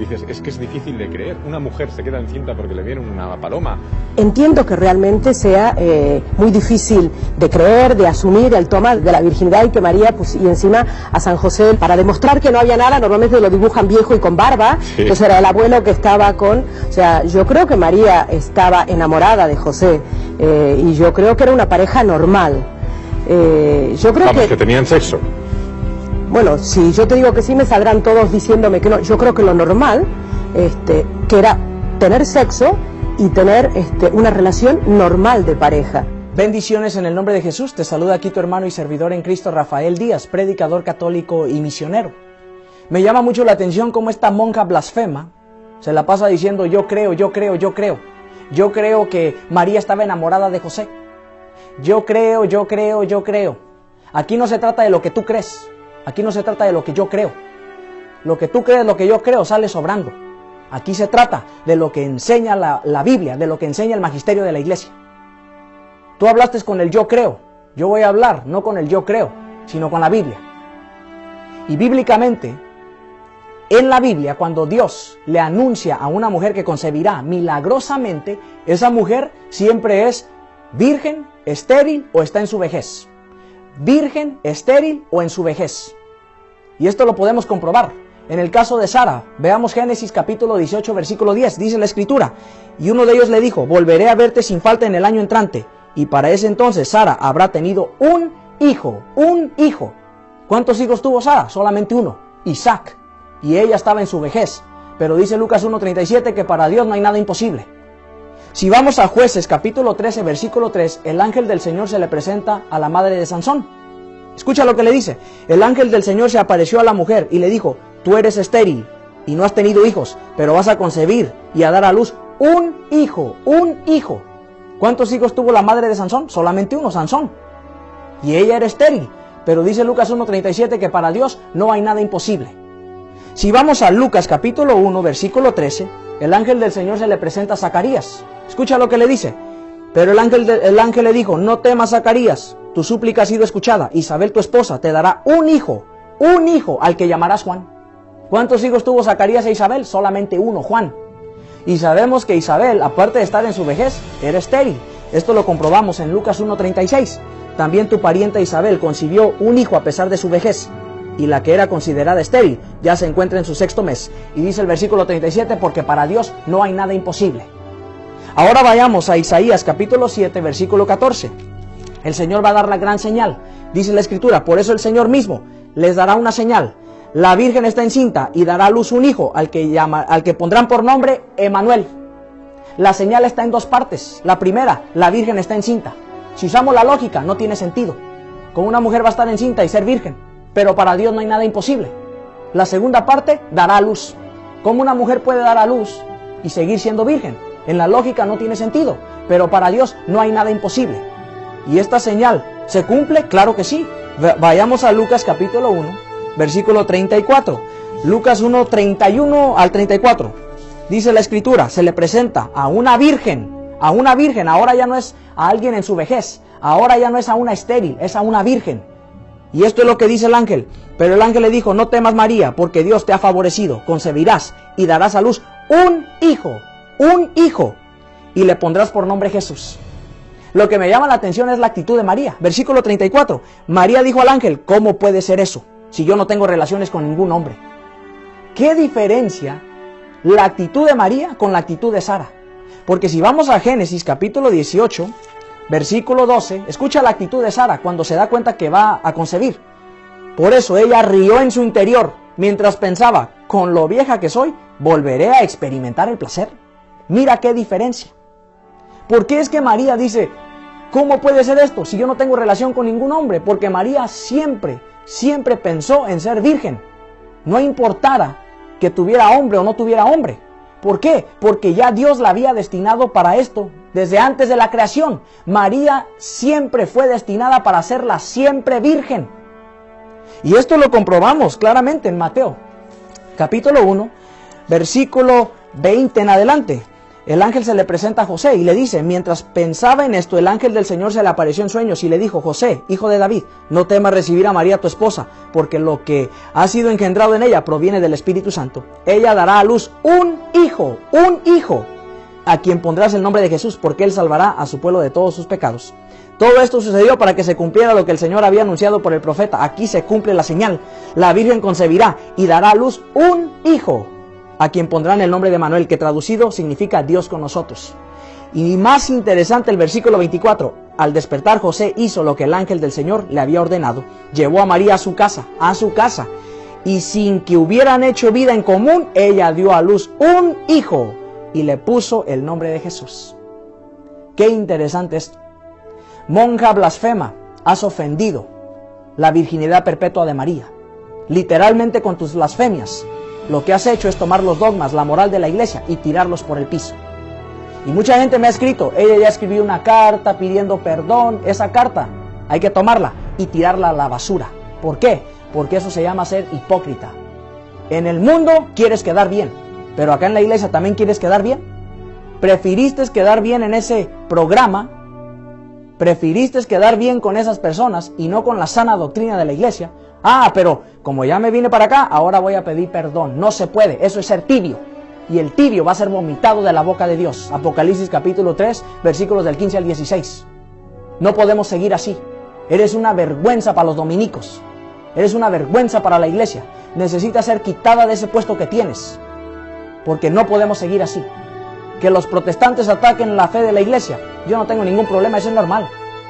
dices, es que es difícil de creer. Una mujer se queda encinta porque le viene una paloma. Entiendo que realmente sea muy difícil de creer, de asumir el toma de la virginidad y que María, pues, y encima a San José, para demostrar que no había nada, normalmente lo dibujan viejo y con barba, sí. Entonces era el abuelo que estaba con... O sea, yo creo que María estaba enamorada de José y yo creo que era una pareja normal. Yo creo que tenían sexo. Bueno, si yo te digo que sí, me saldrán todos diciéndome que no. Yo creo que lo normal, que era tener sexo y tener una relación normal de pareja. Bendiciones en el nombre de Jesús. Te saluda aquí tu hermano y servidor en Cristo, Rafael Díaz, predicador católico y misionero. Me llama mucho la atención cómo esta monja blasfema se la pasa diciendo yo creo. Yo creo que María estaba enamorada de José. Yo creo. Aquí no se trata de lo que tú crees. Aquí no se trata de lo que yo creo. Lo que tú crees, lo que yo creo, sale sobrando. Aquí se trata de lo que enseña la Biblia, de lo que enseña el magisterio de la iglesia. Tú hablaste con el yo creo. Yo voy a hablar no con el yo creo, sino con la Biblia. Y bíblicamente, en la Biblia, cuando Dios le anuncia a una mujer que concebirá milagrosamente, esa mujer siempre es virgen, estéril o está en su vejez. Virgen, estéril o en su vejez. Y esto lo podemos comprobar. En el caso de Sara, veamos Génesis capítulo 18, versículo 10, dice la escritura, y uno de ellos le dijo, volveré a verte sin falta en el año entrante, y para ese entonces Sara habrá tenido un hijo. ¿Cuántos hijos tuvo Sara? Solamente uno, Isaac, y ella estaba en su vejez, pero dice Lucas 1:37 que para Dios no hay nada imposible. Si vamos a Jueces capítulo 13, versículo 3, el ángel del Señor se le presenta a la madre de Sansón. Escucha lo que le dice. El ángel del Señor se apareció a la mujer y le dijo, tú eres estéril y no has tenido hijos, pero vas a concebir y a dar a luz un hijo. ¿Cuántos hijos tuvo la madre de Sansón? Solamente uno, Sansón. Y ella era estéril, pero dice Lucas 1:37 que para Dios no hay nada imposible. Si vamos a Lucas capítulo 1, versículo 13, el ángel del Señor se le presenta a Zacarías. Escucha lo que le dice. Pero el ángel le dijo, no temas, Zacarías, tu súplica ha sido escuchada. Isabel, tu esposa, te dará un hijo al que llamarás Juan. ¿Cuántos hijos tuvo Zacarías e Isabel? Solamente uno, Juan. Y sabemos que Isabel, aparte de estar en su vejez, era estéril. Esto lo comprobamos en Lucas 1:36. También tu pariente Isabel concibió un hijo a pesar de su vejez. Y la que era considerada estéril ya se encuentra en su 6º mes. Y dice el versículo 37, porque para Dios no hay nada imposible. Ahora vayamos a Isaías capítulo 7, versículo 14. El Señor va a dar la gran señal. Dice la escritura, por eso el Señor mismo les dará una señal. La virgen está encinta y dará a luz un hijo al que pondrán por nombre Emanuel. La señal está en dos partes. La primera, la virgen está encinta. Si usamos la lógica, no tiene sentido. Como una mujer va a estar encinta y ser virgen, pero para Dios no hay nada imposible. La segunda parte, dará a luz. ¿Cómo una mujer puede dar a luz y seguir siendo virgen? En la lógica no tiene sentido, pero para Dios no hay nada imposible. ¿Y esta señal se cumple? Claro que sí. Vayamos a Lucas capítulo 1, versículo 34. Lucas 1, 31 al 34. Dice la escritura, se le presenta a una virgen, ahora ya no es a alguien en su vejez, ahora ya no es a una estéril, es a una virgen. Y esto es lo que dice el ángel. Pero el ángel le dijo, no temas María, porque Dios te ha favorecido, concebirás y darás a luz un hijo, y le pondrás por nombre Jesús. Lo que me llama la atención es la actitud de María. Versículo 34. María dijo al ángel, ¿cómo puede ser eso si yo no tengo relaciones con ningún hombre? ¿Qué diferencia la actitud de María con la actitud de Sara? Porque si vamos a Génesis capítulo 18, versículo 12, escucha la actitud de Sara cuando se da cuenta que va a concebir. Por eso ella rió en su interior mientras pensaba, con lo vieja que soy, volveré a experimentar el placer. Mira qué diferencia. ¿Por qué es que María dice, ¿cómo puede ser esto si yo no tengo relación con ningún hombre? Porque María siempre pensó en ser virgen. No importara que tuviera hombre o no tuviera hombre. ¿Por qué? Porque ya Dios la había destinado para esto desde antes de la creación. María siempre fue destinada para ser la siempre virgen. Y esto lo comprobamos claramente en Mateo, capítulo 1, versículo 20 en adelante. el ángel se le presenta a José y le dice, mientras pensaba en esto, el ángel del Señor se le apareció en sueños y le dijo, José, hijo de David, no temas recibir a María tu esposa, porque lo que ha sido engendrado en ella proviene del Espíritu Santo. Ella dará a luz un hijo, a quien pondrás el nombre de Jesús, porque él salvará a su pueblo de todos sus pecados. Todo esto sucedió para que se cumpliera lo que el Señor había anunciado por el profeta. Aquí se cumple la señal. La Virgen concebirá y dará a luz un hijo, a quien pondrán el nombre de Manuel, que traducido significa Dios con nosotros. Y más interesante el versículo 24. Al despertar, José hizo lo que el ángel del Señor le había ordenado. Llevó a María a su casa, y sin que hubieran hecho vida en común, ella dio a luz un hijo y le puso el nombre de Jesús. Qué interesante esto. Monja blasfema, has ofendido la virginidad perpetua de María. Literalmente con tus blasfemias. Lo que has hecho es tomar los dogmas, la moral de la iglesia y tirarlos por el piso. Y mucha gente me ha escrito, ella ya escribió una carta pidiendo perdón. Esa carta hay que tomarla y tirarla a la basura. ¿Por qué? Porque eso se llama ser hipócrita. En el mundo quieres quedar bien, pero acá en la iglesia también quieres quedar bien. Preferiste quedar bien en ese programa, preferiste quedar bien con esas personas y no con la sana doctrina de la iglesia. Pero como ya me vine para acá, ahora voy a pedir perdón. No se puede, eso es ser tibio. Y el tibio va a ser vomitado de la boca de Dios. Apocalipsis capítulo 3, versículos del 15 al 16. No podemos seguir así. Eres una vergüenza para los dominicos. Eres una vergüenza para la iglesia. Necesitas ser quitada de ese puesto que tienes. Porque no podemos seguir así. Que los protestantes ataquen la fe de la iglesia, yo no tengo ningún problema, eso es normal.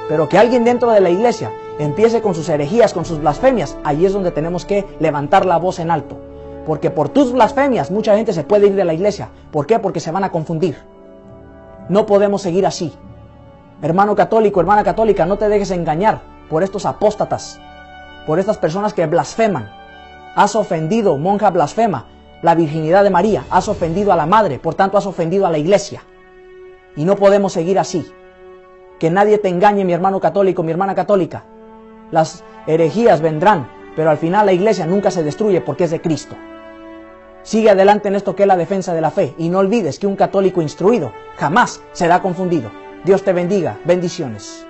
Pero que alguien dentro de la iglesia empiece con sus herejías, con sus blasfemias, allí es donde tenemos que levantar la voz en alto. Porque por tus blasfemias mucha gente se puede ir de la iglesia. ¿Por qué? Porque se van a confundir. No podemos seguir así. Hermano católico, hermana católica, no te dejes engañar por estos apóstatas, por estas personas que blasfeman. Has ofendido, monja blasfema, la virginidad de María. Has ofendido a la madre, por tanto has ofendido a la iglesia. Y no podemos seguir así. Que nadie te engañe, mi hermano católico, mi hermana católica. Las herejías vendrán, pero al final la iglesia nunca se destruye porque es de Cristo. Sigue adelante en esto que es la defensa de la fe y no olvides que un católico instruido jamás será confundido. Dios te bendiga. Bendiciones.